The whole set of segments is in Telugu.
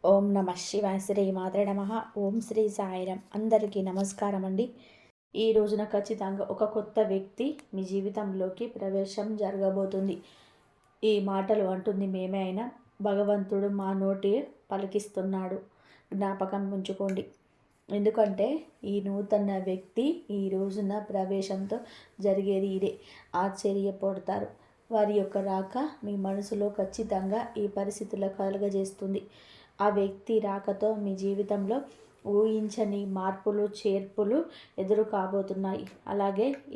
ఓం నమ శివాయ శ్రీ మాత్రే నమ. ఓం శ్రీ సాయిరం. అందరికీ నమస్కారం అండి. ఈ రోజున ఖచ్చితంగా ఒక కొత్త వ్యక్తి మీ జీవితంలోకి ప్రవేశం జరగబోతుంది. ఈ మాటలు అంటుంది మేమే అయినా భగవంతుడు మా నోటి పలికిస్తున్నాడు. జ్ఞాపకం ఉంచుకోండి. ఎందుకంటే ఈ నూతన వ్యక్తి ఈ రోజున ప్రవేశంతో జరిగేది ఇదే. ఆశ్చర్యపడతారు. వారి యొక్క రాక మీ మనసులో ఖచ్చితంగా ఈ పరిస్థితులు కలుగజేస్తుంది. ఆ వ్యక్తి రాకతో మీ జీవితంలో ఊహించని మార్పులు చేర్పులు ఎదురు కాబోతున్నాయి.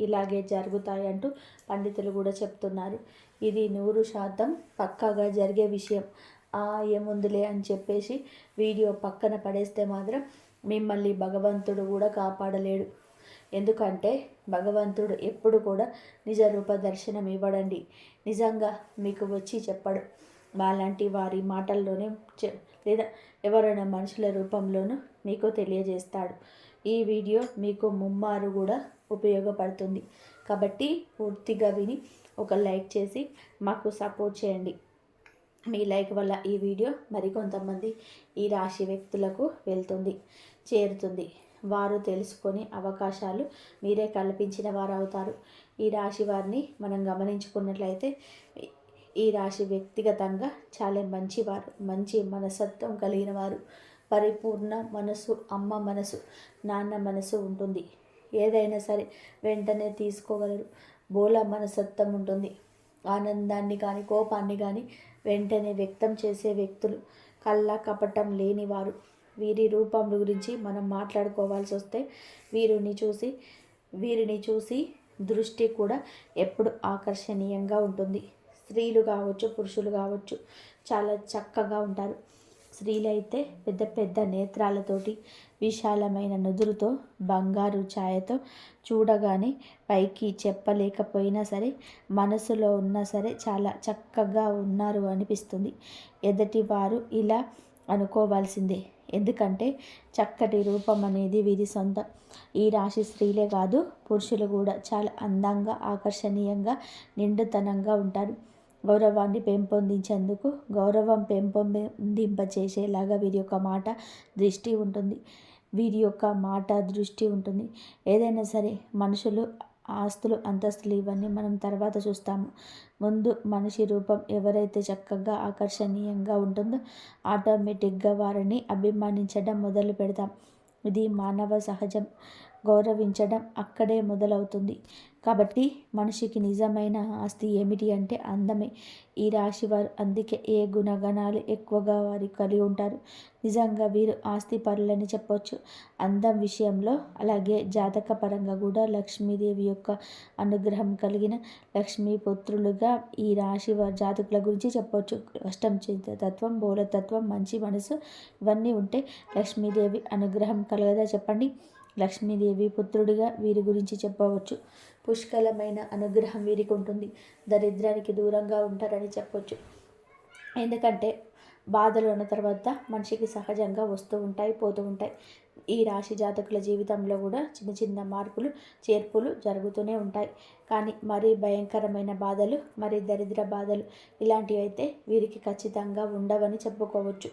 ఇలాగే జరుగుతాయి అంటూ పండితులు కూడా చెప్తున్నారు. ఇది 100% పక్కాగా జరిగే విషయం. ఏముందులే అని చెప్పేసి వీడియో పక్కన పడేస్తే మాత్రం మిమ్మల్ని భగవంతుడు కూడా కాపాడలేడు. ఎందుకంటే భగవంతుడు ఎప్పుడు కూడా నిజ రూప దర్శనం ఇవ్వడండి. నిజంగా మీకు వచ్చి చెప్పడు. మాలాంటి వారి మాటల్లోనే లేదా ఎవరైనా మనుషుల రూపంలోనూ మీకు తెలియజేస్తాడు. ఈ వీడియో మీకు ముమ్మారు కూడా ఉపయోగపడుతుంది. కాబట్టి పూర్తిగా విని ఒక లైక్ చేసి మాకు సపోర్ట్ చేయండి. మీ లైక్ వల్ల ఈ వీడియో మరికొంతమంది ఈ రాశి వ్యక్తులకు చేరుతుంది. వారు తెలుసుకొని అవకాశాలు మీరే కల్పించిన వారు అవుతారు. ఈ రాశి వారిని మనం గమనించుకున్నట్లయితే ఈ రాశి వ్యక్తిగతంగా చాలా మంచివారు, మంచి మనస్తత్వం కలిగిన వారు. పరిపూర్ణ మనసు, అమ్మ మనసు, నాన్న మనసు ఉంటుంది. ఏదైనా సరే వెంటనే తీసుకోగలరు. బోల మనస్తత్వం ఉంటుంది. ఆనందాన్ని కానీ కోపాన్ని కానీ వెంటనే వ్యక్తం చేసే వ్యక్తులు. కళ్ళ కపటం లేనివారు. వీరి రూపం గురించి మనం మాట్లాడుకోవాల్సి వస్తే వీరిని చూసి దృష్టి కూడా ఎప్పుడు ఆకర్షణీయంగా ఉంటుంది. స్త్రీలు కావచ్చు, పురుషులు కావచ్చు, చాలా చక్కగా ఉంటారు. స్త్రీలైతే పెద్ద పెద్ద నేత్రాలతోటి, విశాలమైన నుదురుతో, బంగారు ఛాయతో చూడగానే పైకి చెప్పలేకపోయినా సరే మనసులో ఉన్నా సరే చాలా చక్కగా ఉన్నారు అనిపిస్తుంది. ఎదుటి వారు ఇలా అనుకోవాల్సిందే. ఎందుకంటే చక్కటి రూపం అనేది వీరి సొంతం. ఈ రాశి స్త్రీలే కాదు, పురుషులు కూడా చాలా అందంగా, ఆకర్షణీయంగా, నిండుతనంగా ఉంటారు. గౌరవం పెంపొందింపచేసేలాగా వీరి యొక్క మాట దృష్టి ఉంటుంది. ఏదైనా సరే మనుషులు, ఆస్తులు, అంతస్తులు ఇవన్నీ మనం తర్వాత చూస్తాము. ముందు మనిషి రూపం ఎవరైతే చక్కగా ఆకర్షణీయంగా ఉంటుందో ఆటోమేటిక్గా వారిని అభిమానించడం మొదలు పెడతాం. ఇది మానవ సహజం. గౌరవించడం అక్కడే మొదలవుతుంది. కాబట్టి మనిషికి నిజమైన ఆస్తి ఏమిటి అంటే అందమే. ఈ రాశి వారు అందుకే ఏ గుణగణాలు ఎక్కువగా వారి కలిగి ఉంటారు. నిజంగా వీరు ఆస్తి పరులని చెప్పొచ్చు అందం విషయంలో. అలాగే జాతక పరంగా కూడా లక్ష్మీదేవి యొక్క అనుగ్రహం కలిగిన లక్ష్మీపుత్రులుగా ఈ రాశి వారి జాతకుల గురించి చెప్పొచ్చు. కష్టం తత్వం, బోలతత్వం, మంచి మనసు ఇవన్నీ ఉంటే లక్ష్మీదేవి అనుగ్రహం కలగదా చెప్పండి. లక్ష్మీదేవి పుత్రుడిగా వీరి గురించి చెప్పవచ్చు. పుష్కలమైన అనుగ్రహం వీరికి ఉంటుంది. దరిద్రానికి దూరంగా ఉంటారని చెప్పొచ్చు. ఎందుకంటే బాధలు ఉన్న తర్వాత మనిషికి సహజంగా వస్తూ ఉంటాయి, పోతూ ఉంటాయి. ఈ రాశి జాతకుల జీవితంలో కూడా చిన్న చిన్న మార్పులు చేర్పులు జరుగుతూనే ఉంటాయి. కానీ మరీ భయంకరమైన బాధలు, మరీ దరిద్ర బాధలు ఇలాంటివి అయితే వీరికి ఖచ్చితంగా ఉండవని చెప్పుకోవచ్చు.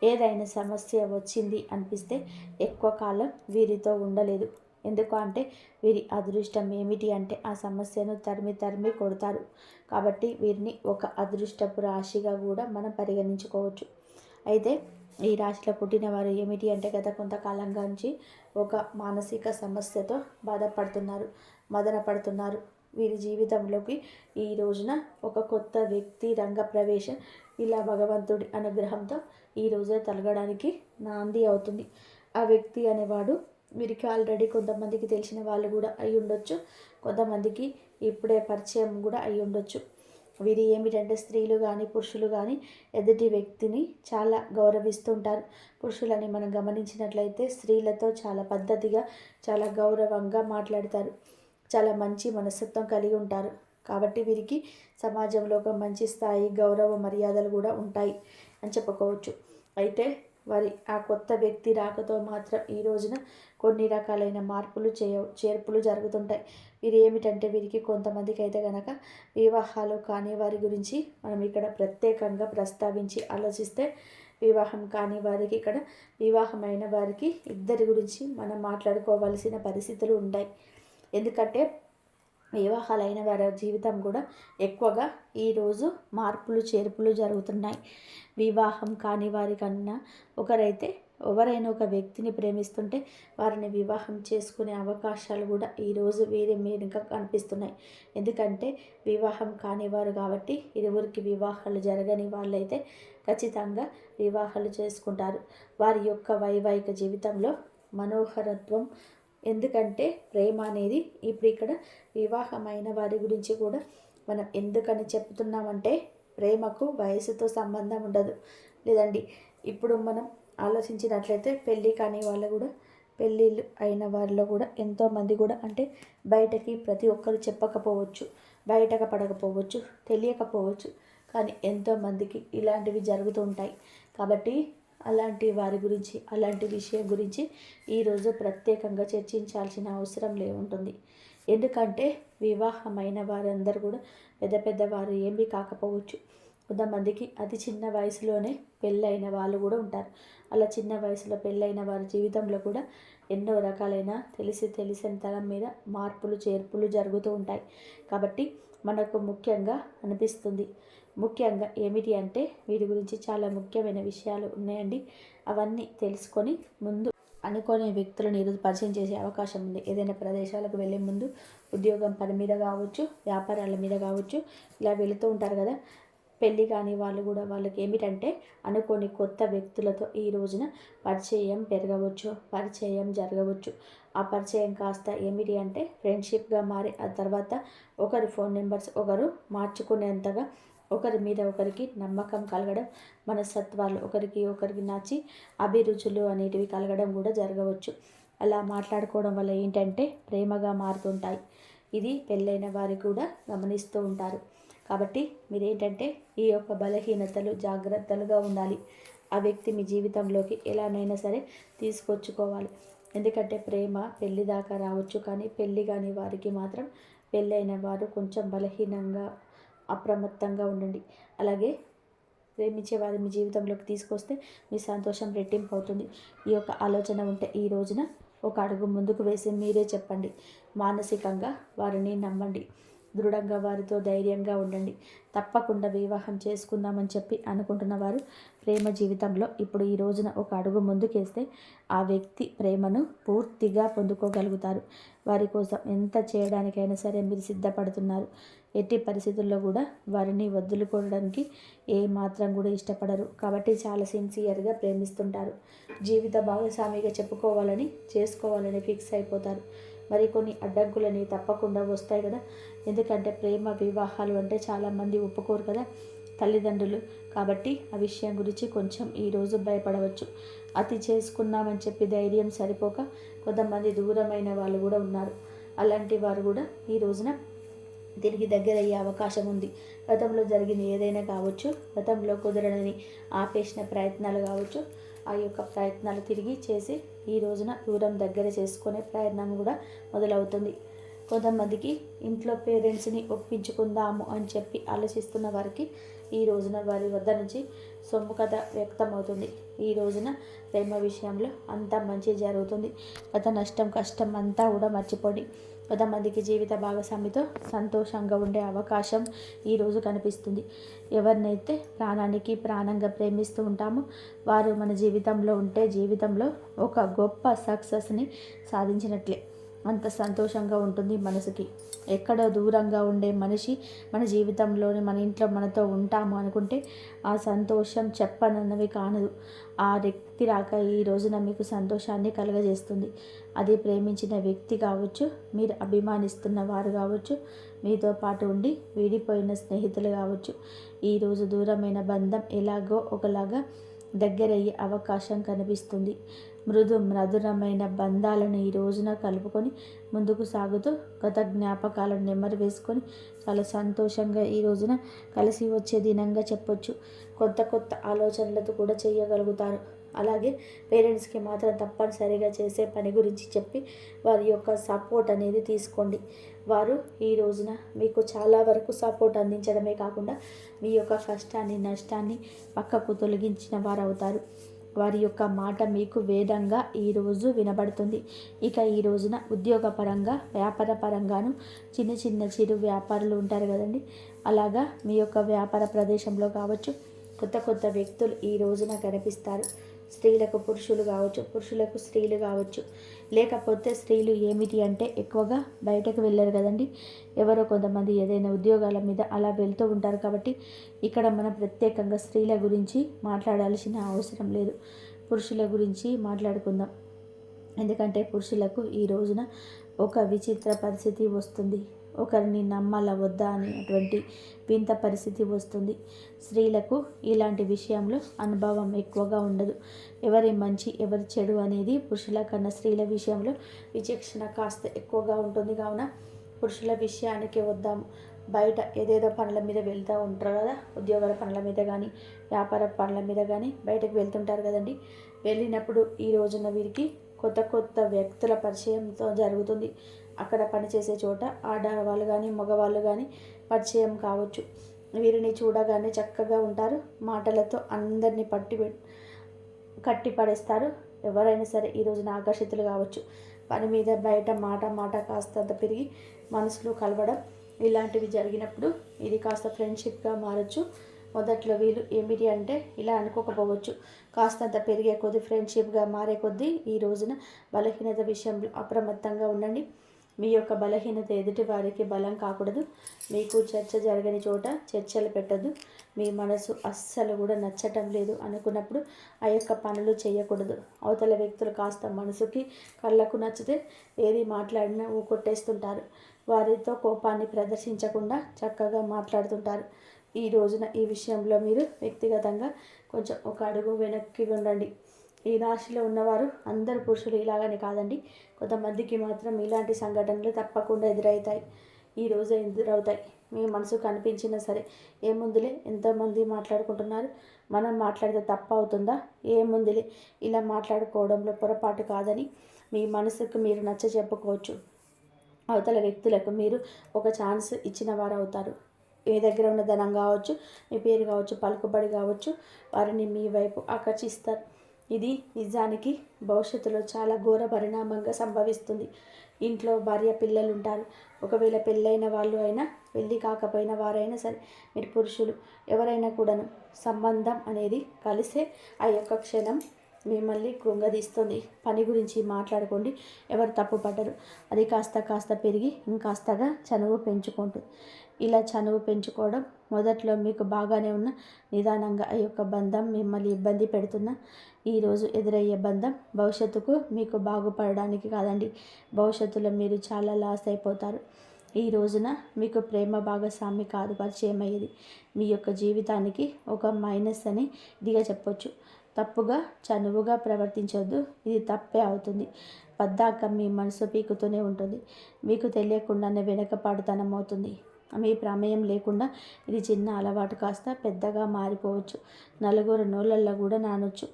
ఏదైనా సమస్య వచ్చింది అనిపిస్తే ఎక్కువ కాలం వీరితో ఉండలేదు. ఎందుకు అంటే వీరి అదృష్టం ఏమిటి అంటే ఆ సమస్యను తరిమి కొడతారు. కాబట్టి వీరిని ఒక అదృష్టపు రాశిగా కూడా మనం పరిగణించుకోవచ్చు. అయితే ఈ రాశిలో పుట్టిన వారు ఏమిటి అంటే గత కొంతకాలంగా నుంచి ఒక మానసిక సమస్యతో మదన పడుతున్నారు. వీరి జీవితంలోకి ఈ రోజున ఒక కొత్త వ్యక్తి రంగ ప్రవేశం ఇలా భగవంతుడి అనుగ్రహంతో ఈ రోజే తలగడానికి నాంది అవుతుంది. ఆ వ్యక్తి అనేవాడు వీరికి ఆల్రెడీ కొంతమందికి తెలిసిన వాళ్ళు కూడా అయి ఉండొచ్చు, కొంతమందికి ఇప్పుడే పరిచయం కూడా అయి ఉండొచ్చు. వీరు ఏమిటంటే స్త్రీలు కానీ పురుషులు కానీ ఎదుటి వ్యక్తిని చాలా గౌరవిస్తుంటారు. పురుషులని మనం గమనించినట్లయితే స్త్రీలతో చాలా పద్ధతిగా, చాలా గౌరవంగా మాట్లాడతారు. చాలా మంచి మనస్తత్వం కలిగి ఉంటారు. కాబట్టి వీరికి సమాజంలో ఒక మంచి స్థాయి, గౌరవ మర్యాదలు కూడా ఉంటాయి అని చెప్పుకోవచ్చు. అయితే వారి ఆ కొత్త వ్యక్తి రాకతో మాత్రం ఈ రోజున కొన్ని రకాలైన చేర్పులు జరుగుతుంటాయి. వీరు ఏమిటంటే వీరికి కొంతమందికి అయితే కనుక వివాహాలు కాని వారి గురించి మనం ఇక్కడ ప్రత్యేకంగా ప్రస్తావించి ఆలోచిస్తే వివాహం కాని వారికి ఇక్కడ వివాహమైన వారికి ఇద్దరి గురించి మనం మాట్లాడుకోవాల్సిన పరిస్థితులు ఉంటాయి. ఎందుకంటే వివాహాలైన వారి జీవితం కూడా ఎక్కువగా ఈరోజు మార్పులు చేర్పులు జరుగుతున్నాయి. వివాహం కాని వారికన్నా ఎవరైనా ఒక వ్యక్తిని ప్రేమిస్తుంటే వారిని వివాహం చేసుకునే అవకాశాలు కూడా ఈరోజు వీరి మీదుగా కనిపిస్తున్నాయి. ఎందుకంటే వివాహం కానివారు కాబట్టి ఇరువురికి వివాహాలు జరగని వాళ్ళైతే ఖచ్చితంగా వివాహాలు చేసుకుంటారు. వారి యొక్క వైవాహిక జీవితంలో మనోహరత్వం, ఎందుకంటే ప్రేమ అనేది ఇప్పుడు ఇక్కడ వివాహమైన వారి గురించి కూడా మనం ఎందుకని చెప్తున్నామంటే ప్రేమకు వయసుతో సంబంధం ఉండదు. లేదండి, ఇప్పుడు మనం ఆలోచించినట్లయితే పెళ్ళి కాని వాళ్ళు కూడా, పెళ్ళిళ్ళు అయిన వారిలో కూడా ఎంతోమంది కూడా అంటే బయటకి ప్రతి ఒక్కరు చెప్పకపోవచ్చు, బయటకు పడకపోవచ్చు, తెలియకపోవచ్చు, కానీ ఎంతోమందికి ఇలాంటివి జరుగుతూ ఉంటాయి. కాబట్టి అలాంటి వారి గురించి, అలాంటి విషయం గురించి ఈరోజు ప్రత్యేకంగా చర్చించాల్సిన అవసరం ఉంటుంది. ఎందుకంటే వివాహమైన వారందరూ కూడా పెద్ద పెద్దవారు ఏమీ కాకపోవచ్చు. కొంతమందికి అతి చిన్న వయసులోనే పెళ్ళైన వాళ్ళు కూడా ఉంటారు. అలా చిన్న వయసులో పెళ్ళైన వారి జీవితంలో కూడా ఎన్నో రకాలైన తెలిసిన తరం మీద మార్పులు చేర్పులు జరుగుతూ ఉంటాయి. కాబట్టి మనకు ముఖ్యంగా అనిపిస్తుంది, ముఖ్యంగా ఏమిటి అంటే వీటి గురించి చాలా ముఖ్యమైన విషయాలు ఉన్నాయండి. అవన్నీ తెలుసుకొని ముందు అనుకోని వ్యక్తులను ఈరోజు పరిచయం చేసే అవకాశం ఉంది. ఏదైనా ప్రదేశాలకు వెళ్ళే ముందు ఉద్యోగం పని మీద కావచ్చు, వ్యాపారాల మీద కావచ్చు, ఇలా వెళుతూ ఉంటారు కదా. పెళ్ళి కాని వాళ్ళు కూడా వాళ్ళకి ఏమిటంటే అనుకోని కొత్త వ్యక్తులతో ఈ రోజున పరిచయం పెరగవచ్చు, పరిచయం జరగవచ్చు. ఆ పరిచయం కాస్త ఏమిటి అంటే ఫ్రెండ్షిప్గా మారి ఆ తర్వాత ఒకరి ఫోన్ నెంబర్స్ ఒకరు మార్చుకునేంతగా ఒకరి మీద ఒకరికి నమ్మకం కలగడం, మనస్తత్వాలు ఒకరికి నచ్చి అభిరుచులు అనేటివి కలగడం కూడా జరగవచ్చు. అలా మాట్లాడుకోవడం వల్ల ఏంటంటే ప్రేమగా మారుతుంటాయి. ఇది పెళ్ళైన వారు కూడా గమనిస్తూ ఉంటారు. కాబట్టి మీరేంటంటే ఈ యొక్క బలహీనతలు జాగ్రత్తలుగా ఉండాలి. ఆ వ్యక్తి మీ జీవితంలోకి ఎలానైనా సరే తీసుకొచ్చుకోవాలి. ఎందుకంటే ప్రేమ పెళ్లి దాకా రావచ్చు, కానీ పెళ్ళి కాని వారికి మాత్రం పెళ్ళైన వారు కొంచెం బలహీనంగా అప్రమత్తంగా ఉండండి. అలాగే ప్రేమించే వారి మీ జీవితంలోకి తీసుకొస్తే మీ సంతోషం రెట్టింపు అవుతుంది. ఈ యొక్క ఆలోచన ఉంటే ఈ రోజున ఒక అడుగు ముందుకు వేసి మీరే చెప్పండి. మానసికంగా వారిని నమ్మండి. దృఢంగా వారితో ధైర్యంగా ఉండండి. తప్పకుండా వివాహం చేసుకుందామని చెప్పి అనుకుంటున్న వారు ప్రేమ జీవితంలో ఇప్పుడు ఈ రోజున ఒక అడుగు ముందుకేస్తే ఆ వ్యక్తి ప్రేమను పూర్తిగా పొందుకోగలుగుతారు. వారి కోసం ఎంత చేయడానికైనా సరే మీరు సిద్ధపడుతున్నారు. ఎట్టి పరిస్థితుల్లో కూడా వారిని వదులుకోవడానికి ఏ మాత్రం కూడా ఇష్టపడరు. కాబట్టి చాలా సిన్సియర్గా ప్రేమిస్తుంటారు. జీవిత భాగస్వామిగా చేసుకోవాలని ఫిక్స్ అయిపోతారు. మరి కొన్ని అడ్డంకులని తప్పకుండా వస్తాయి కదా. ఎందుకంటే ప్రేమ వివాహాలు అంటే చాలామంది ఒప్పుకోరు కదా తల్లిదండ్రులు. కాబట్టి ఆ విషయం గురించి కొంచెం ఈరోజు భయపడవచ్చు. అతి చేసుకున్నామని చెప్పి ధైర్యం సరిపోక కొంతమంది దూరమైన వాళ్ళు కూడా ఉన్నారు. అలాంటి వారు కూడా ఈ రోజున తిరిగి దగ్గర అయ్యే అవకాశం ఉంది. గతంలో జరిగింది ఏదైనా కావచ్చు, గతంలో కుదరని ఆపేసిన ప్రయత్నాలు కావచ్చు, ఆ యొక్క ప్రయత్నాలు తిరిగి చేసి ఈ రోజున దూరం దగ్గర చేసుకునే ప్రయత్నం కూడా మొదలవుతుంది. కొంతమందికి ఇంట్లో పేరెంట్స్ని ఒప్పించుకుందాము అని చెప్పి ఆలోచిస్తున్న వారికి ఈ రోజున వారి వద్ద నుంచి సొమ్ముఖత వ్యక్తమవుతుంది. ఈ రోజున ప్రేమ విషయంలో అంతా మంచి జరుగుతుంది. గత నష్టం కష్టం అంతా కూడా మర్చిపోండి. కొంతమందికి జీవిత భాగస్వామితో సంతోషంగా ఉండే అవకాశం ఈరోజు కనిపిస్తుంది. ఎవరినైతే ప్రాణానికి ప్రాణంగా ప్రేమిస్తూ ఉంటామో వారు మన జీవితంలో ఉంటే జీవితంలో ఒక గొప్ప సక్సెస్ని సాధించినట్లే. అంత సంతోషంగా ఉంటుంది మనసుకి. ఎక్కడో దూరంగా ఉండే మనిషి మన జీవితంలోనే మన ఇంట్లో మనతో ఉంటాము అనుకుంటే ఆ సంతోషం చెప్పనన్నవి కానదు. ఆ వ్యక్తి రాక ఈ రోజున మీకు సంతోషాన్ని కలుగజేస్తుంది. అది ప్రేమించిన వ్యక్తి కావచ్చు, మీరు అభిమానిస్తున్న వారు కావచ్చు, మీతో పాటు ఉండి విడిపోయిన స్నేహితులు కావచ్చు. ఈరోజు దూరమైన బంధం ఎలాగో ఒకలాగా దగ్గరయ్యే అవకాశం కనిపిస్తుంది. మధురమైన బంధాలను ఈ రోజున కలుపుకొని ముందుకు సాగుతూ గత జ్ఞాపకాలను నెమరు వేసుకొని చాలా సంతోషంగా ఈ రోజున కలిసి వచ్చే దినంగా చెప్పొచ్చు. కొత్త ఆలోచనలతో కూడా చేయగలుగుతారు. అలాగే పేరెంట్స్కి మాత్రం తప్పనిసరిగా చేసే పని గురించి చెప్పి వారి యొక్క సపోర్ట్ అనేది తీసుకోండి. వారు ఈ రోజున మీకు చాలా వరకు సపోర్ట్ అందించడమే కాకుండా మీ యొక్క కష్టాన్ని నష్టాన్ని పక్కకు తొలగించిన వారు అవుతారు. వారి యొక్క మాట మీకు వేదంగా ఈరోజు వినబడుతుంది. ఇక ఈ రోజున ఉద్యోగపరంగా వ్యాపార పరంగాను చిన్న చిరు వ్యాపారులు ఉంటారు కదండి, అలాగా మీ యొక్క వ్యాపార ప్రదేశంలో కావచ్చు కొత్త వ్యక్తులు ఈ రోజున కనిపిస్తారు. స్త్రీలకు పురుషులు కావచ్చు, పురుషులకు స్త్రీలు కావచ్చు. లేకపోతే స్త్రీలు ఏమిటి అంటే ఎక్కువగా బయటకు వెళ్ళరు కదండి, ఎవరో కొంతమంది ఏదైనా ఉద్యోగాల మీద అలా వెళ్తూ ఉంటారు. కాబట్టి ఇక్కడ మనం ప్రత్యేకంగా స్త్రీల గురించి మాట్లాడాల్సిన అవసరం లేదు, పురుషుల గురించి మాట్లాడుకుందాం. ఎందుకంటే పురుషులకు ఈ రోజున ఒక విచిత్ర పరిస్థితి వస్తుంది. ఒకరిని నమ్మాలా వద్దా అనేటువంటి వింత పరిస్థితి వస్తుంది. స్త్రీలకు ఇలాంటి విషయంలో అనుభవం ఎక్కువగా ఉండదు. ఎవరి మంచి ఎవరి చెడు అనేది పురుషుల కన్నా స్త్రీల విషయంలో విచక్షణ కాస్త ఎక్కువగా ఉంటుంది. కావున పురుషుల విషయానికి వద్దాము. బయట ఏదేదో పనుల మీద వెళ్తూ ఉంటారు కదా, ఉద్యోగాల పనుల మీద కానీ వ్యాపార పనుల మీద కానీ బయటకు వెళ్తుంటారు కదండి. వెళ్ళినప్పుడు ఈ రోజున వీరికి కొత్త వ్యక్తుల పరిచయంతో జరుగుతుంది. అక్కడ పనిచేసే చోట ఆడవాళ్ళు కానీ మగవాళ్ళు కానీ పరిచయం కావచ్చు. వీరిని చూడగానే చక్కగా ఉంటారు, మాటలతో అందరినీ కట్టి పడేస్తారు. ఎవరైనా సరే ఈ రోజున ఆకర్షితులు కావచ్చు. పని మీద బయట మాట కాస్తంత పెరిగి మనసులు కలవడం ఇలాంటివి జరిగినప్పుడు ఇది కాస్త ఫ్రెండ్షిప్గా మారచ్చు. మొదట్లో వీళ్ళు ఏమిటి అంటే ఇలా అనుకోకపోవచ్చు. కాస్తంత పెరిగే కొద్దీ ఫ్రెండ్షిప్గా మారే కొద్దీ ఈ రోజున బలహీనత విషయంలో అప్రమత్తంగా ఉండండి. మీ యొక్క బలహీనత ఎదుటి వారికి బలం కాకూడదు. మీకు చర్చ జరగని చోట చర్చలు పెట్టద్దు. మీ మనసు అస్సలు కూడా నచ్చటం లేదు అనుకున్నప్పుడు ఆ యొక్క పనులు చేయకూడదు. అవతల వ్యక్తులు కాస్త మనసుకి కళ్ళకు నచ్చితే ఏది మాట్లాడినా ఊకొట్టేస్తుంటారు. వారితో కోపాన్ని ప్రదర్శించకుండా చక్కగా మాట్లాడుతుంటారు. ఈ రోజున ఈ విషయంలో మీరు వ్యక్తిగతంగా కొంచెం ఒక అడుగు వెనక్కి ఉండండి. ఈ రాశిలో ఉన్నవారు అందరు పురుషులు ఇలాగని కాదండి, కొంతమందికి మాత్రం ఇలాంటి సంఘటనలు తప్పకుండా ఎదురవుతాయి. ఈరోజు ఎదురవుతాయి. మీ మనసు కనిపించినా సరే ఏముందులే, ఎంతోమంది మాట్లాడుకుంటున్నారు, మనం మాట్లాడితే తప్పు అవుతుందా, ఏముందులే ఇలా మాట్లాడుకోవడంలో పొరపాటు కాదని మీ మనసుకు మీరు నచ్చ చెప్పుకోవచ్చు. అవతల వ్యక్తులకు మీరు ఒక ఛాన్స్ ఇచ్చిన వారు అవుతారు. మీ దగ్గర ఉన్న ధనం కావచ్చు, మీ పేరు కావచ్చు, పలుకుబడి కావచ్చు, వారిని మీ వైపు ఆకర్షిస్తారు. ఇది నిజానికి భవిష్యత్తులో చాలా ఘోర పరిణామంగా సంభవిస్తుంది. ఇంట్లో భార్య పిల్లలు ఉంటారు. ఒకవేళ పెళ్ళైన వాళ్ళు అయినా పెళ్ళి కాకపోయిన వారైనా సరే మీరు పురుషులు ఎవరైనా కూడాను సంబంధం అనేది కలిసే ఆ యొక్క క్షణం మిమ్మల్ని కృంగదీస్తుంది. పని గురించి మాట్లాడుకోండి, ఎవరు తప్పు పడ్డరు. అది కాస్త పెరిగి ఇంకాస్తగా చనువు పెంచుకుంటుంది. ఇలా చనువు పెంచుకోవడం మొదట్లో మీకు బాగానే ఉన్న నిదానంగా ఆ యొక్క బంధం మిమ్మల్ని ఇబ్బంది పెడుతున్న ఈరోజు ఎదురయ్యే బంధం భవిష్యత్తుకు మీకు బాగుపడడానికి కాదండి, భవిష్యత్తులో మీరు చాలా లాస్ అయిపోతారు. ఈ రోజున మీకు ప్రేమ భాగస్వామి కాదు పరిచయం అయ్యేది, మీ యొక్క జీవితానికి ఒక మైనస్ అని ఇదిగా చెప్పొచ్చు. తప్పుగా చనువుగా ప్రవర్తించవద్దు, ఇది తప్పే అవుతుంది. పద్దాక మీ మనసు పీకుతూనే ఉంటుంది. మీకు తెలియకుండానే వెనకపాటుతనం అవుతుంది. మీ ప్రమేయం లేకుండా ఇది చిన్న అలవాటు కాస్త పెద్దగా మారిపోవచ్చు. నలుగురు నోళ్ళల్లో కూడా నానొచ్చు.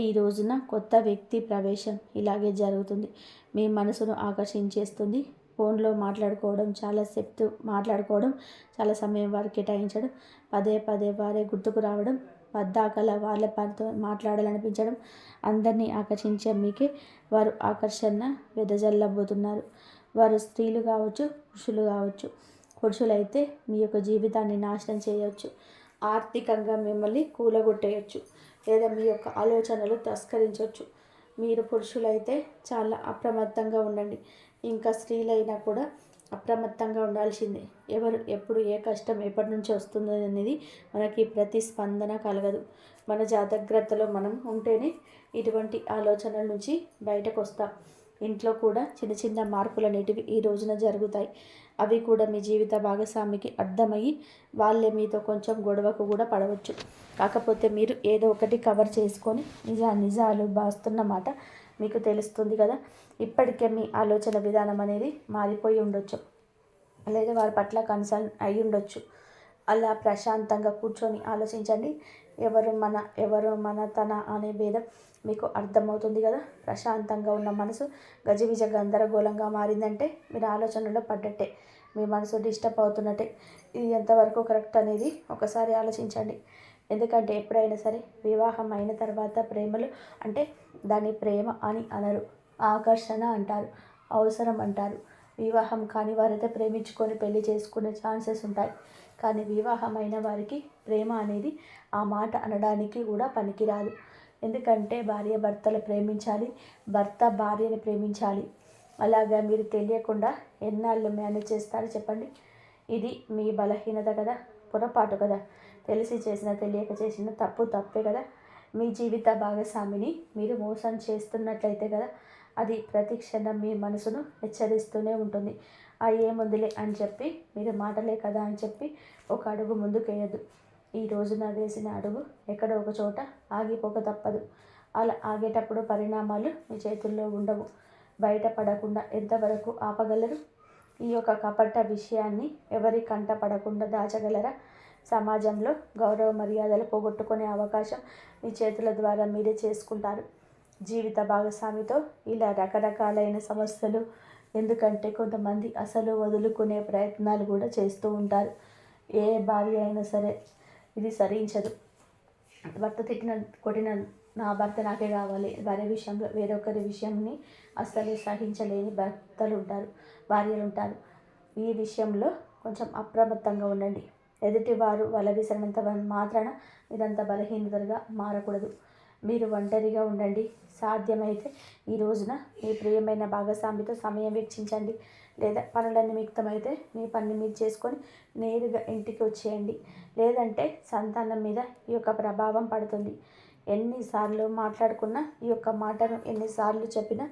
ఈ రోజున కొత్త వ్యక్తి ప్రవేశం ఇలాగే జరుగుతుంది. మీ మనసును ఆకర్షించేస్తుంది. ఫోన్లో మాట్లాడుకోవడం చాలా సమయం వారు కేటాయించడం, పదే వారే గుర్తుకు రావడం, పద్దాకల వాళ్ళ పనితో మాట్లాడాలనిపించడం, అందరినీ ఆకర్షించే మీకే వారు ఆకర్షణ వెదజల్లబోతున్నారు. వారు స్త్రీలు కావచ్చు, పురుషులు కావచ్చు. పురుషులైతే మీ యొక్క జీవితాన్ని నాశనం చేయవచ్చు, ఆర్థికంగా మిమ్మల్ని కూలగొట్టేయచ్చు, లేదా మీ యొక్క ఆలోచనలు తస్కరించవచ్చు. మీరు పురుషులైతే చాలా అప్రమత్తంగా ఉండండి. ఇంకా స్త్రీలైనా కూడా అప్రమత్తంగా ఉండాల్సిందే. ఎవరు ఎప్పుడు ఏ కష్టం ఎప్పటి నుంచి వస్తుందో అనేది మనకి ప్రతిస్పందన కలగదు. మన జాగ్రత్తలో మనం ఉంటేనే ఇటువంటి ఆలోచనల నుంచి బయటకు వస్తాం. ఇంట్లో కూడా చిన్న మార్పులు అనేటివి ఈ రోజున జరుగుతాయి. అవి కూడా మీ జీవిత భాగస్వామికి అర్థమయ్యి వాళ్ళే మీతో కొంచెం గొడవకు కూడా పడవచ్చు. కాకపోతే మీరు ఏదో ఒకటి కవర్ చేసుకొని నిజాలు బాస్తున్నమాట మీకు తెలుస్తుంది కదా. ఇప్పటికే మీ ఆలోచన విధానం అనేది మారిపోయి ఉండొచ్చు, లేదా వారి పట్ల కన్సర్న్ అయి ఉండొచ్చు. అలా ప్రశాంతంగా కూర్చొని ఆలోచించండి. ఎవరు మన తన అనే భేదం మీకు అర్థమవుతుంది కదా. ప్రశాంతంగా ఉన్న మనసు గజిబిజ గందరగోళంగా మారిందంటే మీరు ఆలోచనలో పడ్డట్టే, మీ మనసు డిస్టర్బ్ అవుతున్నట్టే. ఇది ఎంతవరకు కరెక్ట్ అనేది ఒకసారి ఆలోచించండి. ఎందుకంటే ఎప్పుడైనా సరే వివాహం అయిన తర్వాత ప్రేమలు అంటే దాన్ని ప్రేమ అని అనరు, ఆకర్షణ అంటారు, అవసరం అంటారు. వివాహం కాని వారైతే ప్రేమించుకొని పెళ్లి చేసుకునే ఛాన్సెస్ ఉంటాయి. కానీ వివాహమైన వారికి ప్రేమ అనేది ఆ మాట అనడానికి కూడా పనికిరాదు. ఎందుకంటే భార్య భర్తలు ప్రేమించాలి, భర్త భార్యని ప్రేమించాలి. అలాగా మీరు తెలియకుండా ఎన్నాళ్ళు మేనేజ్ చేస్తారు చెప్పండి. ఇది మీ బలహీనత కదా, పొరపాటు కదా. తెలిసి చేసిన తెలియక చేసిన తప్పే కదా. మీ జీవిత భాగస్వామిని మీరు మోసం చేస్తున్నట్లయితే కదా అది ప్రతి క్షణం మీ మనసును హెచ్చరిస్తూనే ఉంటుంది. ఆ ఏముందిలే అని చెప్పి మీరు మాటలే కదా అని చెప్పి ఒక అడుగు ముందుకు వేయద్దు. ఈ రోజున వేసిన అడుగు ఎక్కడో ఒక చోట ఆగిపోక తప్పదు. అలా ఆగేటప్పుడు పరిణామాలు మీ చేతుల్లో ఉండవు. బయటపడకుండా ఎంతవరకు ఆపగలరు? ఈ యొక్క కపట విషయాన్ని ఎవరి కంట పడకుండా దాచగలరా? సమాజంలో గౌరవ మర్యాదలు పోగొట్టుకునే అవకాశం మీ చేతుల ద్వారా మీరే చేసుకుంటారు. జీవిత భాగస్వామితో ఇలా రకరకాలైన సమస్యలు. ఎందుకంటే కొంతమంది అసలు వదులుకునే ప్రయత్నాలు కూడా చేస్తూ ఉంటారు. ఏ భార్య అయినా సరే ఇది సరించదు. భర్త తిట్టిన కొట్టిన నా భర్త నాకే కావాలి, భార్య విషయంలో వేరొకరి విషయంని అస్సలు సహించలేని భర్తలు ఉంటారు, భార్యలు ఉంటారు. ఈ విషయంలో కొంచెం అప్రమత్తంగా ఉండండి. ఎదుటివారు వల విసిరినంత మాత్రాన మీరంత బలహీనతలుగా మారకూడదు. మీరు ఒంటరిగా ఉండండి. సాధ్యమైతే ఈ రోజున మీ ప్రియమైన భాగస్వామితో సమయం వెచ్చించండి. లేదా పనుల నిమిత్తమైతే మీ పని మీరు చేసుకొని నేరుగా ఇంటికి వచ్చేయండి. లేదంటే సంతానం మీద ఈ యొక్క ప్రభావం పడుతుంది. ఎన్నిసార్లు మాట్లాడుకున్నా ఈ యొక్క మాటను ఎన్నిసార్లు చెప్పినా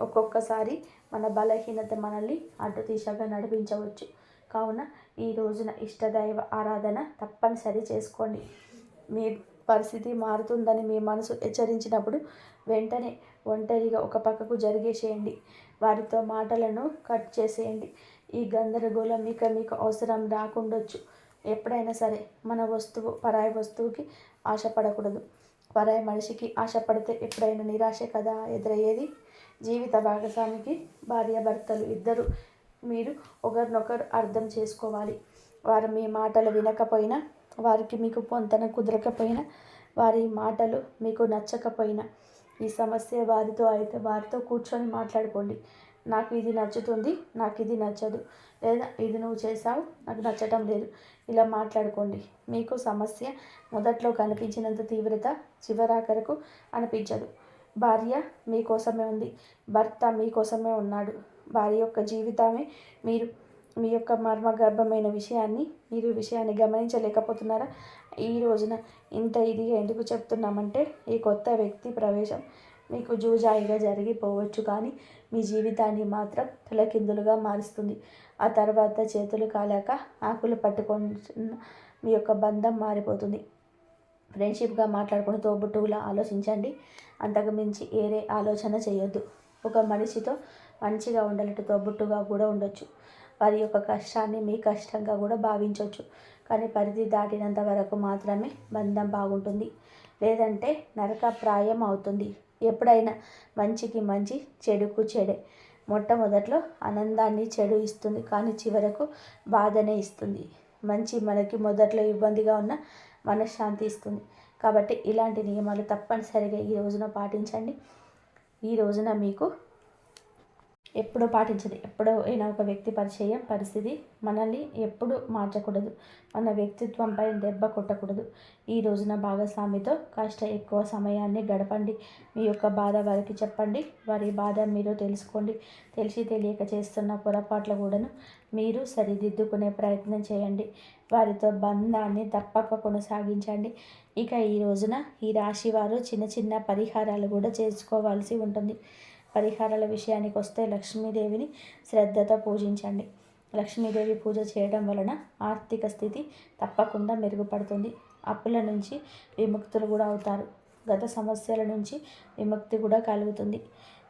ఒక్కొక్కసారి మన బలహీనత మనల్ని అడ్డు దిశగా నడిపించవచ్చు. కావున ఈ రోజున ఇష్టదైవ ఆరాధన తప్పనిసరి చేసుకోండి. మీ పరిస్థితి మారుతుందని మీ మనసు హెచ్చరించినప్పుడు వెంటనే ఒంటరిగా ఒక పక్కకు జరిగేసేయండి. వారితో మాటలను కట్ చేసేయండి. ఈ గందరగోళం మీకు అవసరం రాకుండొచ్చు. ఎప్పుడైనా సరే మన వస్తువు పరాయి వస్తువుకి ఆశపడకూడదు. పరాయి మనిషికి ఆశపడితే ఎప్పుడైనా నిరాశే కదా ఎదురయ్యేది. జీవిత భాగస్వామికి భార్యాభర్తలు ఇద్దరు మీరు ఒకరినొకరు అర్థం చేసుకోవాలి. వారు మీ మాటలు వినకపోయినా, వారికి మీకు పొంతన కుదరకపోయినా, వారి మాటలు మీకు నచ్చకపోయినా ఈ సమస్య వారితో అయితే వారితో కూర్చొని మాట్లాడుకోండి. నాకు ఇది నచ్చుతుంది, నాకు ఇది నచ్చదు, లేదా ఇది నువ్వు చేసావు నాకు నచ్చటం లేదు, ఇలా మాట్లాడుకోండి. మీకు సమస్య మొదట్లో కనిపించినంత తీవ్రత చివరాఖరకు అనిపించదు. భార్య మీకోసమే ఉంది, భర్త మీకోసమే ఉన్నాడు. వారి యొక్క జీవితమే మీరు. మీ యొక్క మర్మగర్భమైన విషయాన్ని గమనించలేకపోతున్నారా? ఈ రోజున ఇంత ఇదిగా ఎందుకు చెప్తున్నామంటే ఈ కొత్త వ్యక్తి ప్రవేశం మీకు జూజాయిగా జరిగిపోవచ్చు, కానీ మీ జీవితాన్ని మాత్రం తలకిందులుగా మారుస్తుంది. ఆ తర్వాత చేతులు కాలాక ఆకులు పట్టుకొని మీ యొక్క బంధం మారిపోతుంది. ఫ్రెండ్షిప్గా మాట్లాడుకుని తోబుట్టువులా ఆలోచించండి. అంతకు మించి ఏరే ఆలోచన చేయొద్దు. ఒక మనిషితో మంచిగా ఉండాలంటే తోబుట్టుగా కూడా ఉండొచ్చు. వారి యొక్క కష్టాన్ని మీ కష్టంగా కూడా భావించవచ్చు. కానీ పరిధి దాటినంత వరకు మాత్రమే బంధం బాగుంటుంది. లేదంటే నరకప్రాయం అవుతుంది. ఎప్పుడైనా మంచికి మంచి, చెడుకు చెడే. మొట్టమొదట్లో ఆనందాన్ని చెడు ఇస్తుంది, కానీ చివరకు బాధనే ఇస్తుంది. మంచి మనకి మొదట్లో ఇబ్బందిగా ఉన్న మనశ్శాంతి ఇస్తుంది. కాబట్టి ఇలాంటి నియమాలు తప్పనిసరిగా ఈ రోజున పాటించండి. ఈ రోజున మీకు ఎప్పుడో పాటించదు. ఎప్పుడో అయినా ఒక వ్యక్తి పరిస్థితి మనల్ని ఎప్పుడు మార్చకూడదు. మన వ్యక్తిత్వంపై దెబ్బ కొట్టకూడదు. ఈ రోజున భాగస్వామితో కాస్త ఎక్కువ సమయాన్ని గడపండి. మీ యొక్క బాధ వారికి చెప్పండి. వారి బాధ మీరు తెలుసుకోండి. తెలిసి తెలియక చేస్తున్న పొరపాట్ల కూడాను మీరు సరిదిద్దుకునే ప్రయత్నం చేయండి. వారితో బంధాన్ని తప్పక కొనసాగించండి. ఇక ఈ రోజున ఈ రాశి వారు చిన్న చిన్న పరిహారాలు కూడా చేసుకోవాల్సి ఉంటుంది. పరిహారాల విషయానికి వస్తే లక్ష్మీదేవిని శ్రద్ధతో పూజించండి. లక్ష్మీదేవి పూజ చేయడం వలన ఆర్థిక స్థితి తప్పకుండా మెరుగుపడుతుంది. అప్పుల నుంచి విముక్తులు కూడా అవుతారు. గత సమస్యల నుంచి విముక్తి కూడా కలుగుతుంది.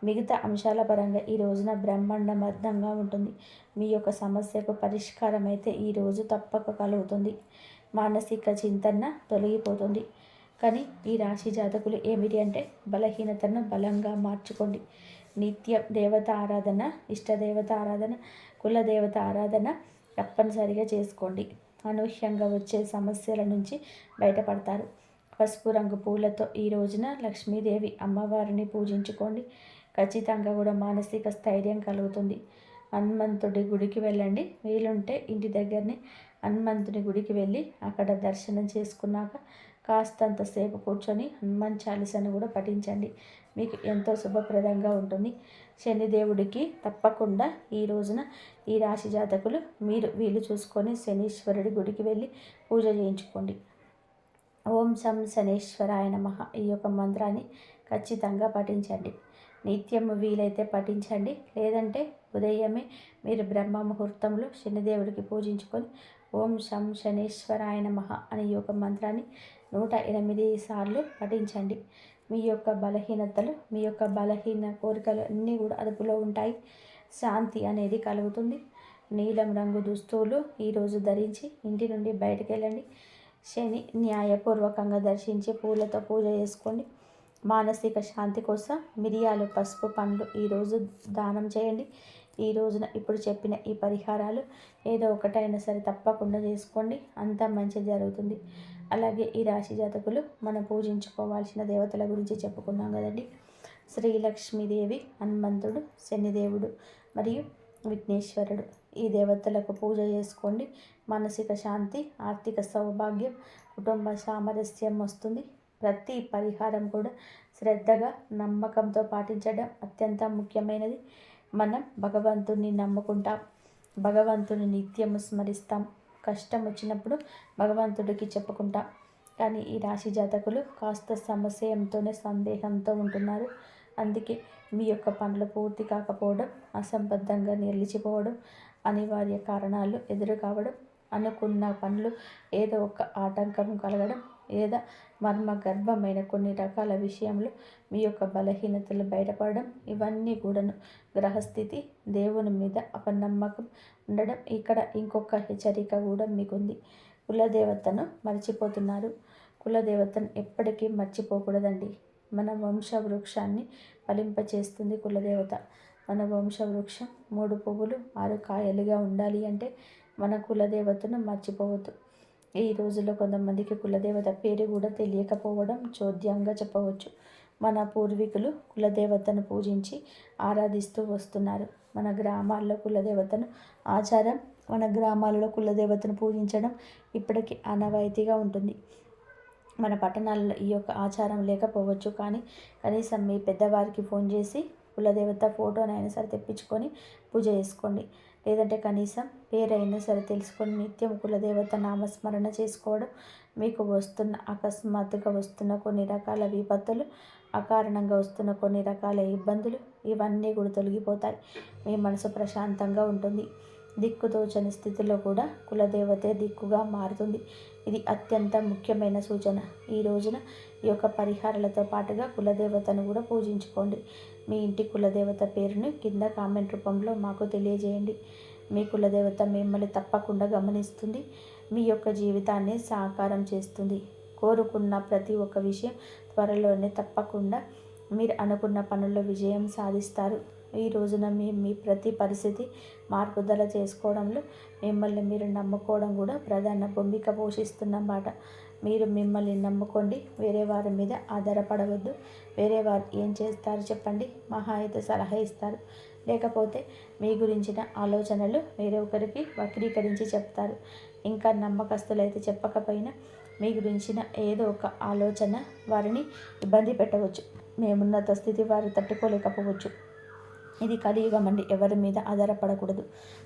మిగతా అంశాల పరంగా ఈ రోజున బ్రహ్మాండం అర్థంగా ఉంటుంది. మీ యొక్క సమస్యకు పరిష్కారం అయితే ఈరోజు తప్పక కలుగుతుంది. మానసిక చింతన తొలగిపోతుంది. కానీ ఈ రాశి జాతకులు ఏమిటి అంటే బలహీనతను బలంగా మార్చుకోండి. నిత్యం దేవత ఆరాధన, ఇష్టదేవత ఆరాధన, కులదేవత ఆరాధన తప్పనిసరిగా చేసుకోండి. అనూహ్యంగా వచ్చే సమస్యల నుంచి బయటపడతారు. పసుపు రంగు పూలతో ఈ రోజున లక్ష్మీదేవి అమ్మవారిని పూజించుకోండి. ఖచ్చితంగా కూడా మానసిక స్థైర్యం కలుగుతుంది. హనుమంతుడి గుడికి వెళ్ళండి. వీలుంటే ఇంటి దగ్గరనే హనుమంతుని గుడికి వెళ్ళి అక్కడ దర్శనం చేసుకున్నాక కాస్తంతసేపు కూర్చొని హనుమాన్ చాలీసాను కూడా పఠించండి. మీకు ఎంతో శుభప్రదంగా ఉంటుంది. శనిదేవుడికి తప్పకుండా ఈ రోజున ఈ రాశి జాతకులు మీరు వీలు చూసుకొని శనీశ్వరుడి గుడికి వెళ్ళి పూజ చేయించుకోండి. ఓం శం శనేశ్వరాయ నమః ఈ యొక్క మంత్రాన్ని ఖచ్చితంగా పఠించండి. నిత్యం వీలైతే పఠించండి. లేదంటే ఉదయమే మీరు బ్రహ్మ ముహూర్తంలో శనిదేవుడికి పూజించుకొని ఓం శం శనేశ్వరాయ నమః అనే ఈ యొక్క మంత్రాన్ని 108 సార్లు పఠించండి. మీ యొక్క బలహీనతలు, మీ యొక్క బలహీన కోరికలు అన్నీ కూడా అదుపులో ఉంటాయి. శాంతి అనేది కలుగుతుంది. నీలం రంగు దుస్తువులు ఈరోజు ధరించి ఇంటి నుండి బయటకు వెళ్ళండి. శని న్యాయపూర్వకంగా దర్శించి పూలతో పూజ చేసుకోండి. మానసిక శాంతి కోసం మిరియాలు, పసుపు, పండ్లు ఈరోజు దానం చేయండి. ఈ రోజున ఇప్పుడు చెప్పిన ఈ పరిహారాలు ఏదో ఒకటైనా సరే తప్పకుండా చేసుకోండి. అంతా మంచి జరుగుతుంది. అలాగే ఈ రాశి జాతకులు మనం పూజించుకోవాల్సిన దేవతల గురించి చెప్పుకున్నాం కదండి. శ్రీలక్ష్మీదేవి, హనుమంతుడు, శనిదేవుడు మరియు విఘ్నేశ్వరుడు ఈ దేవతలకు పూజ చేసుకోండి. మానసిక శాంతి, ఆర్థిక సౌభాగ్యం, కుటుంబ సామరస్యం వస్తుంది. ప్రతి పరిహారం కూడా శ్రద్ధగా, నమ్మకంతో పాటించడం అత్యంత ముఖ్యమైనది. మనం భగవంతుని నమ్ముకుంటాం, భగవంతుని నిత్యము స్మరిస్తాం. కష్టం వచ్చినప్పుడు భగవంతుడికి చెప్పుకుంటాం. కానీ ఈ రాశి జాతకులు కాస్త సమస్యతోనే సందేహంతో ఉంటున్నారు. అందుకే మీ యొక్క పనులు పూర్తి కాకపోవడం, అసంబద్ధంగా నిలిచిపోవడం, అనివార్య కారణాలు ఎదురు కావడం, అనుకున్న పనులు ఏదో ఒక ఆటంకం కలగడం, లేదా మర్మగర్భమైన కొన్ని రకాల విషయంలో మీ యొక్క బలహీనతలు బయటపడడం, ఇవన్నీ కూడాను గ్రహస్థితి, దేవుని మీద అపనమ్మకం ఉండడం. ఇక్కడ ఇంకొక హెచ్చరిక కూడా మీకుంది. కులదేవతను మర్చిపోతున్నారు. కులదేవతను ఎప్పటికీ మర్చిపోకూడదండి. మన వంశవృక్షాన్ని ఫలింపచేస్తుంది కులదేవత. మన వంశవృక్షం 3 పువ్వులు 6 కాయలుగా ఉండాలి అంటే మన కులదేవతను మర్చిపోవద్దు. ఈ రోజుల్లో కొంతమందికి కులదేవత పేరు కూడా తెలియకపోవడం చోద్యంగా చెప్పవచ్చు. మన పూర్వీకులు కులదేవతను పూజించి ఆరాధిస్తూ వస్తున్నారు. మన గ్రామాల్లో కులదేవతను ఆచారం, మన గ్రామాలలో కులదేవతను పూజించడం ఇప్పటికీ ఆనవాయితీగా ఉంటుంది. మన పట్టణాలలో ఈ యొక్క ఆచారం లేకపోవచ్చు. కానీ కనీసం మీ పెద్దవారికి ఫోన్ చేసి కులదేవత ఫోటోనైనా సరే తెప్పించుకొని పూజ చేసుకోండి. లేదంటే కనీసం పేరైనా సరే తెలుసుకొని నిత్యం కులదేవత నామస్మరణ చేసుకోవడం మీకు అకస్మాత్తుగా వస్తున్న కొన్ని రకాల విపత్తులు, అకారణంగా వస్తున్న కొన్ని రకాల ఇబ్బందులు ఇవన్నీ కూడా తొలగిపోతాయి. మీ మనసు ప్రశాంతంగా ఉంటుంది. దిక్కుతోచని స్థితిలో కూడా కులదేవతే దిక్కుగా మారుతుంది. ఇది అత్యంత ముఖ్యమైన సూచన. ఈ రోజున ఈ యొక్క పరిహారాలతో పాటుగా కులదేవతను కూడా పూజించుకోండి. మీ ఇంటి కులదేవత పేరును కింద కామెంట్ రూపంలో మాకు తెలియజేయండి. మీ కులదేవత మిమ్మల్ని తప్పకుండా గమనిస్తుంది. మీ యొక్క జీవితాన్ని సాకారం చేస్తుంది. కోరుకున్న ప్రతి ఒక్క విషయం త్వరలోనే తప్పకుండా మీరు అనుకున్న పనుల్లో విజయం సాధిస్తారు. ఈ రోజున మీ ప్రతి పరిస్థితి మార్పుదల చేసుకోవడంలో మిమ్మల్ని మీరు నమ్ముకోవడం కూడా ప్రధాన భూమిక పోషిస్తున్నమాట. మీరు మిమ్మల్ని నమ్ముకోండి. వేరే వారి మీద ఆధారపడవద్దు. వేరే వారు ఏం చేస్తారు చెప్పండి, మహా అయితే సలహా ఇస్తారు. లేకపోతే మీ గురించిన ఆలోచనలు వేరే ఒకరికి వక్రీకరించి చెప్తారు. ఇంకా నమ్మకస్తులైతే చెప్పకపోయినా మీ గురించిన ఏదో ఒక ఆలోచన వారిని ఇబ్బంది పెట్టవచ్చు. మేమున్నత స్థితి వారు తట్టుకోలేకపోవచ్చు. ఇది కలియుగం అండి. ఎవరి మీద ఆధారపడకూడదు.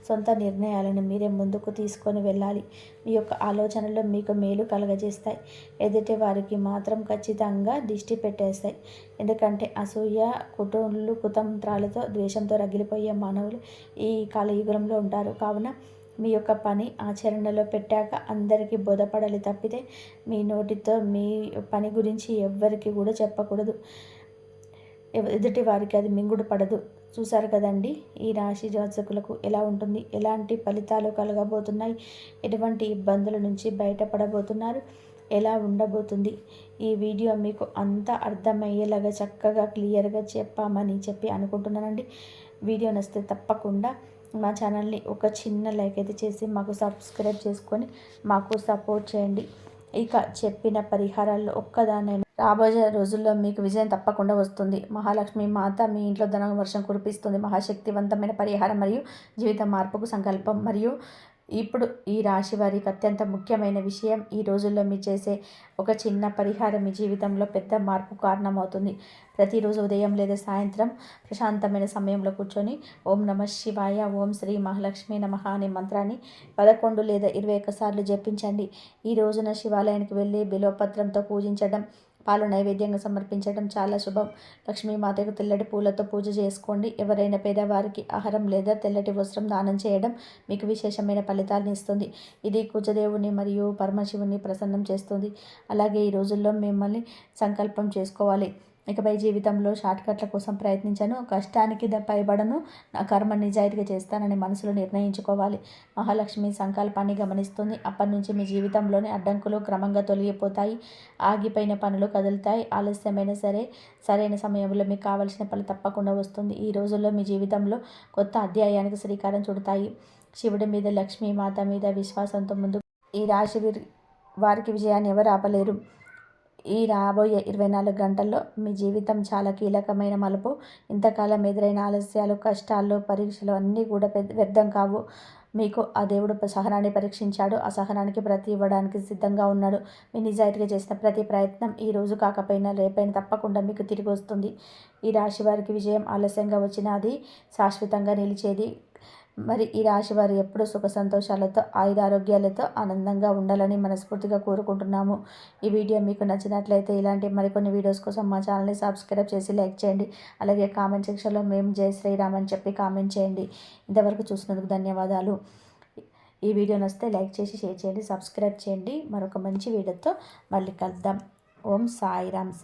సొంత నిర్ణయాలను మీరే ముందుకు తీసుకొని వెళ్ళాలి. మీ యొక్క ఆలోచనలు మీకు మేలు కలగజేస్తాయి. ఎదుటి వారికి మాత్రం ఖచ్చితంగా దిష్టి పెట్టేస్తాయి. ఎందుకంటే అసూయ, కుతంత్రాలతో, ద్వేషంతో రగిలిపోయే మానవులు ఈ కలియుగంలో ఉంటారు. కావున మీ యొక్క పని ఆచరణలో పెట్టాక అందరికీ బోధపడాలి తప్పితే మీ నోటితో మీ పని గురించి ఎవ్వరికి కూడా చెప్పకూడదు. ఎదుటి వారికి అది మింగుడు పడదు. చూసారు కదండి ఈ రాశి జాతకులకు ఎలా ఉంటుంది, ఎలాంటి ఫలితాలు కలగబోతున్నాయి, ఎటువంటి ఇబ్బందుల నుంచి బయటపడబోతున్నారు, ఎలా ఉండబోతుంది. ఈ వీడియో మీకు అంతా అర్థమయ్యేలాగా చక్కగా క్లియర్గా చెప్పామని అనుకుంటున్నానండి. వీడియో నచ్చితే తప్పకుండా మా ఛానల్ని ఒక చిన్న లైక్ అయితే చేసి మాకు సబ్స్క్రైబ్ చేసుకొని మాకు సపోర్ట్ చేయండి. ఇక చెప్పిన పరిహారాల్లో ఒక్కదానైనా రాబోయే రోజుల్లో మీకు విజయం తప్పకుండా వస్తుంది. మహాలక్ష్మి మాత మీ ఇంట్లో ధన వర్షం కురిపిస్తుంది. మహాశక్తివంతమైన పరిహారం మరియు జీవిత మార్పుకు సంకల్పం. మరియు ఇప్పుడు ఈ రాశి వారికి అత్యంత ముఖ్యమైన విషయం, ఈ రోజుల్లో మీరు చేసే ఒక చిన్న పరిహారం మీ జీవితంలో పెద్ద మార్పు కారణమవుతుంది. ప్రతిరోజు ఉదయం లేదా సాయంత్రం ప్రశాంతమైన సమయంలో కూర్చొని ఓం నమః శివాయ, ఓం శ్రీ మహాలక్ష్మి నమః అనే మంత్రాన్ని 11 లేదా 21 సార్లు జపించండి. ఈ రోజున శివాలయానికి వెళ్ళి బిల్వపత్రంతో పూజించడం, పాలు నైవేద్యంగా సమర్పించడం చాలా శుభం. లక్ష్మీమాతకు తెల్లటి పూలతో పూజ చేసుకోండి. ఎవరైనా పేదవారికి ఆహారం లేదా తెల్లటి వస్త్రం దానం చేయడం మీకు విశేషమైన ఫలితాలను ఇస్తుంది. ఇది కుజదేవుని మరియు పరమశివుని ప్రసన్నం చేస్తుంది. అలాగే ఈ రోజుల్లో మిమ్మల్ని సంకల్పం చేసుకోవాలి. ఇకపై జీవితంలో షార్ట్కట్ల కోసం ప్రయత్నించను, కష్టానికి పైబడను, నా కర్మ నిజాయితీగా చేస్తానని మనసులో నిర్ణయించుకోవాలి. మహాలక్ష్మి సంకల్పాన్ని గమనిస్తుంది. అప్పటి నుంచి మీ జీవితంలోని అడ్డంకులు క్రమంగా తొలగిపోతాయి. ఆగిపోయిన పనులు కదులుతాయి. ఆలస్యమైన సరే సరైన సమయంలో మీకు కావలసిన ఫలం తప్పకుండా వస్తుంది. ఈ రోజుల్లో మీ జీవితంలో కొత్త అధ్యాయానికి శ్రీకారం చుడతాయి. శివుడి మీద, లక్ష్మీ మాత మీద విశ్వాసంతో ముందు ఈ రాశి వారికి విజయాన్ని ఎవరు ఆపలేరు. ఈ రాబోయే 24 గంటల్లో మీ జీవితం చాలా కీలకమైన మలుపు. ఇంతకాలం ఎదురైన ఆలస్యాలు, కష్టాలు, పరీక్షలు అన్నీ కూడా వ్యర్థం కావు. మీకు ఆ దేవుడు సహనాన్ని పరీక్షించాడు. ఆ సహనానికి ప్రతి ఇవ్వడానికి సిద్ధంగా ఉన్నాడు. మీ నిజాయితీగా చేసిన ప్రతి ప్రయత్నం ఈ రోజు కాకపోయినా రేపైనా తప్పకుండా మీకు తిరిగి వస్తుంది. ఈ రాశి వారికి విజయం ఆలస్యంగా వచ్చినా అది శాశ్వతంగా నిలిచేది. మరి ఈ రాశి వారు ఎప్పుడూ సుఖ సంతోషాలతో, ఆయురారోగ్యాలతో ఆనందంగా ఉండాలని మనస్ఫూర్తిగా కోరుకుంటున్నాము. ఈ వీడియో మీకు నచ్చినట్లయితే ఇలాంటి మరికొన్ని వీడియోస్ కోసం మా ఛానల్ని సబ్స్క్రైబ్ చేసి లైక్ చేయండి. అలాగే కామెంట్ సెక్షన్లో మేము జై శ్రీరామ్ అని చెప్పి కామెంట్ చేయండి. ఇంతవరకు చూసినందుకు ధన్యవాదాలు. ఈ వీడియో నచ్చితే లైక్ చేసి షేర్ చేయండి, సబ్స్క్రైబ్ చేయండి. మరొక మంచి వీడియోతో మళ్ళీ కలుద్దాం. ఓం సాయిరామ్.